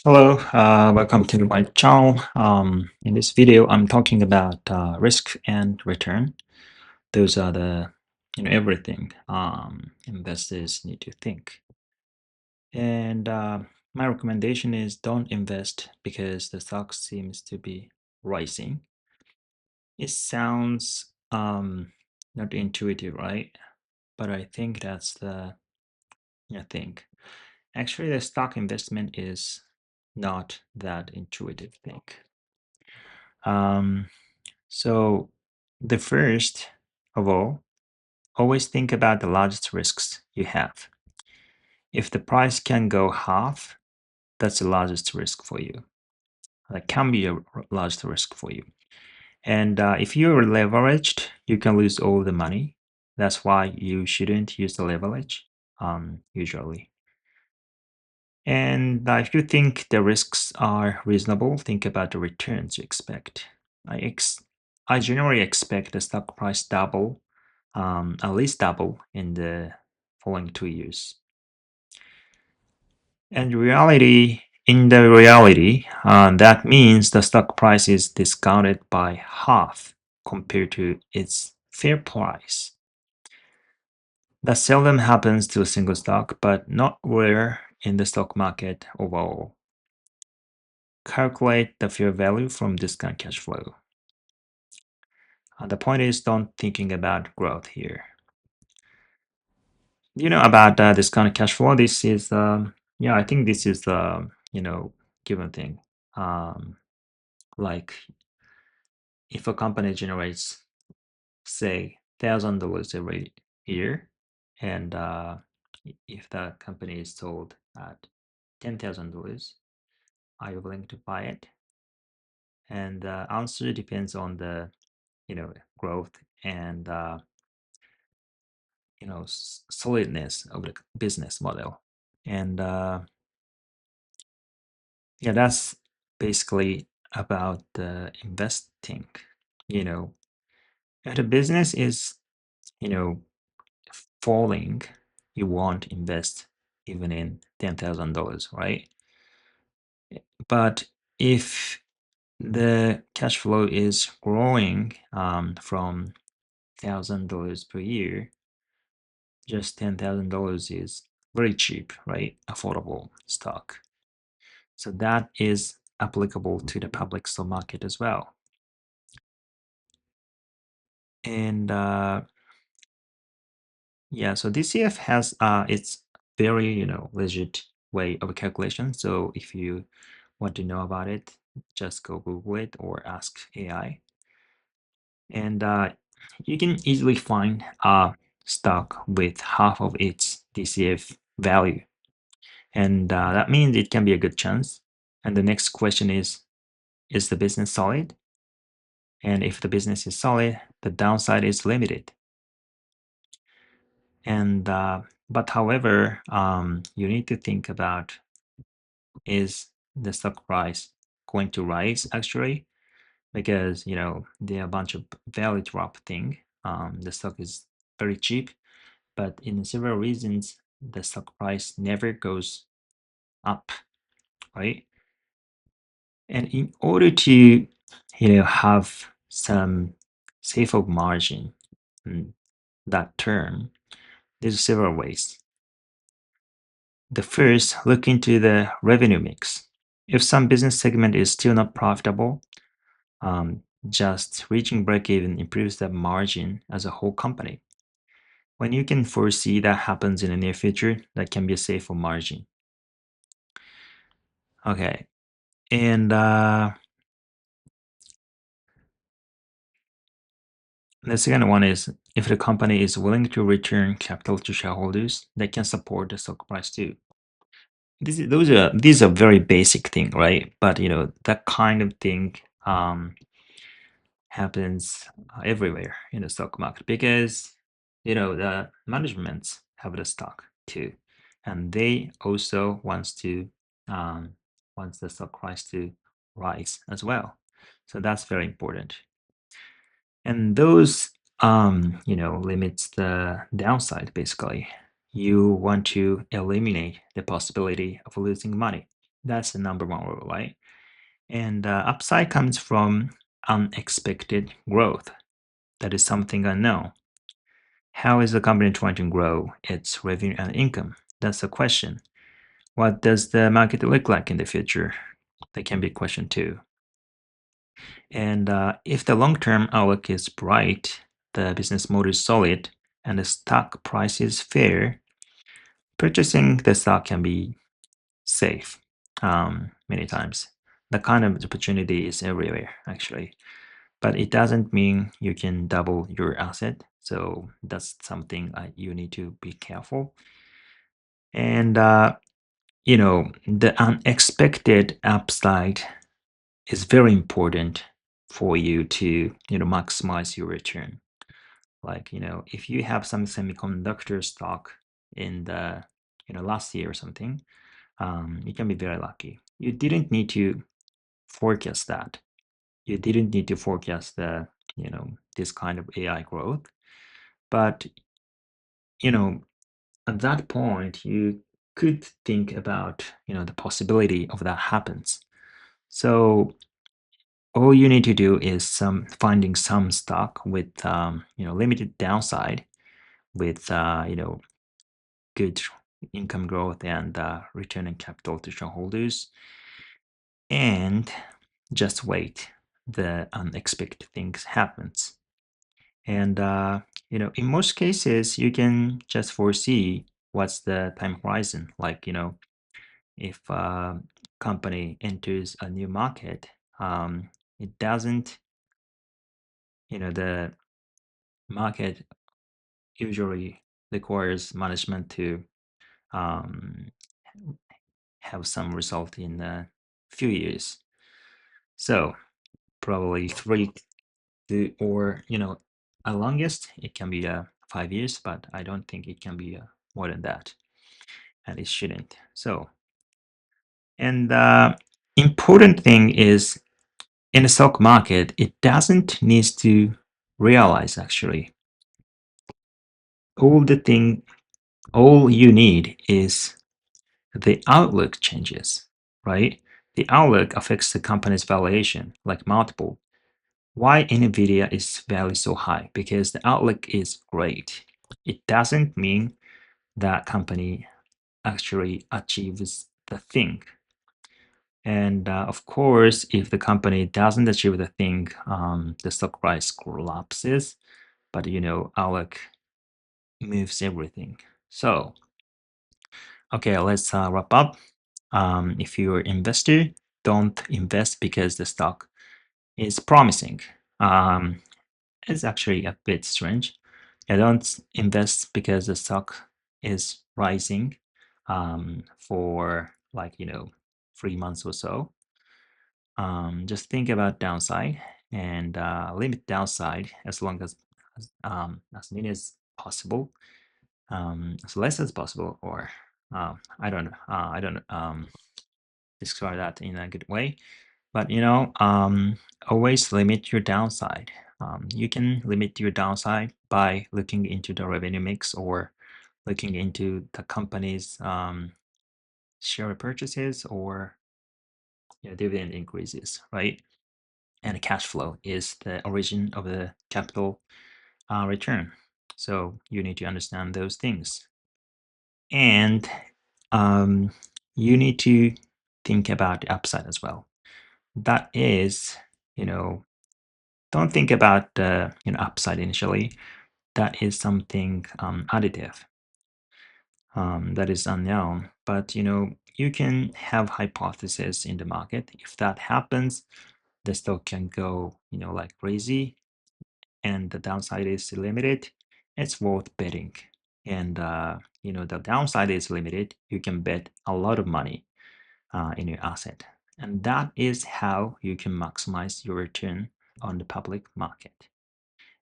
Hello, welcome to my channel. In this video, I'm talking about risk and return. Those are everything investors need to think. And my recommendation is don't invest because the stock seems to be rising. It sounds not intuitive, right? But I think that's the thing. Actually, the stock investment is not that intuitive thing. Um, so the first of all, always think about the largest risks you have. If the price can go half, that's the largest risk for you. That can be a largest risk for you. And if you're leveraged, you can lose all the money. That's why you shouldn't use the leverage usually. And if you think the risks are reasonable, think about the returns you expect. I generally expect the stock price double, at least double in the following 2 years. And in the reality, that means the stock price is discounted by half compared to its fair price. That seldom happens to a single stock, but not rare in the stock market overall. Calculate the fair value from discount cash flow. The point is, don't thinking about growth here. You know about discount cash flow. This is, I think this is the given thing. Um, like if a company generates, say, $1,000 every year, and if the company is sold at $10,000, are you willing to buy it? And the answer depends on the growth and solidness of the business model. And yeah, that's basically about the investing. You know, if the business is you know falling, you won't invest even in $10,000, right? But if the cash flow is growing from $1,000 per year, just $10,000 is very cheap, right? Affordable stock. So that is applicable to the public stock market as well. And yeah, so DCF has its very legit way of calculation. So if you want to know about it, just go Google it or ask AI. And you can easily find a stock with half of its DCF value. And that means it can be a good chance. And the next question is the business solid? And if the business is solid, the downside is limited. And but however, you need to think about, is the stock price going to rise actually? Because there are a bunch of value drop thing. The stock is very cheap, but in several reasons, the stock price never goes up, right? And in order to have some safe margin in that term, there's several ways. The first, look into the revenue mix. If some business segment is still not profitable, just reaching break-even improves the margin as a whole company. When you can foresee that happens in the near future, that can be a safer margin. Okay, and the second one is if the company is willing to return capital to shareholders, they can support the stock price too. These are very basic thing, right? But that kind of thing happens everywhere in the stock market because the managements have the stock too, and they also wants the stock price to rise as well. So that's very important, and those limits the downside. Basically, you want to eliminate the possibility of losing money. That's the number one rule, right? And upside comes from unexpected growth. That is something unknown. How is the company trying to grow its revenue and income? That's the question. What does the market look like in the future? That can be a question too. And if the long-term outlook is bright, the business model is solid, and the stock price is fair, purchasing the stock can be safe many times. The kind of opportunity is everywhere, actually. But it doesn't mean you can double your asset. So that's something you need to be careful. And, the unexpected upside is very important for you to, maximize your return. Like, if you have some semiconductor stock in the, last year or something, you can be very lucky. You didn't need to forecast that. You didn't need to forecast this kind of AI growth. But, you know, at that point, you could think about, the possibility of that happens. So all you need to do is finding some stock with, limited downside with, good income growth and returning capital to shareholders, and just wait. The unexpected things happens. And in most cases, you can just foresee what's the time horizon. Like, if a company enters a new market, it doesn't, the market usually requires management to um, have some result in a few years. So probably three to, or at longest it can be 5 years, but I don't think it can be more than that, and it shouldn't. So, and the important thing is, in the stock market, it doesn't need to realize actually. All the thing, all you need is the outlook changes, right? The outlook affects the company's valuation, like multiple. Why Nvidia is value so high? Because the outlook is great. It doesn't mean that company actually achieves the thing. And of course, if the company doesn't achieve the thing, the stock price collapses. But outlook moves everything. So, okay, let's wrap up. If you're an investor, don't invest because the stock is promising. It's actually a bit strange. Yeah, don't invest because the stock is rising for like 3 months or so. Just think about downside and limit downside as long as many as possible, as less as possible, or I don't describe that in a good way. But always limit your downside. You can limit your downside by looking into the revenue mix or looking into the company's share purchases or dividend increases, right? And cash flow is the origin of the capital return. So you need to understand those things. And um, you need to think about the upside as well. That is, you know, don't think about the upside initially. That is something additive, that is unknown. But you can have hypotheses in the market. If that happens, the stock can go like crazy, and the downside is limited. It's worth betting. And the downside is limited. You can bet a lot of money in your asset, and that is how you can maximize your return on the public market.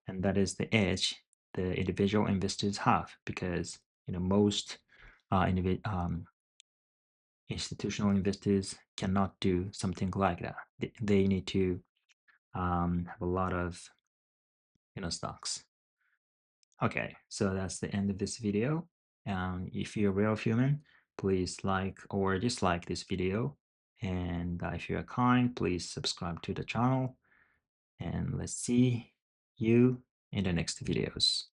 And that is the edge the individual investors have, because most institutional investors cannot do something like that. They need to have a lot of stocks. Okay, so that's the end of this video. If you're a real human, please like or dislike this video. And if you are kind, please subscribe to the channel, and let's see you in the next videos.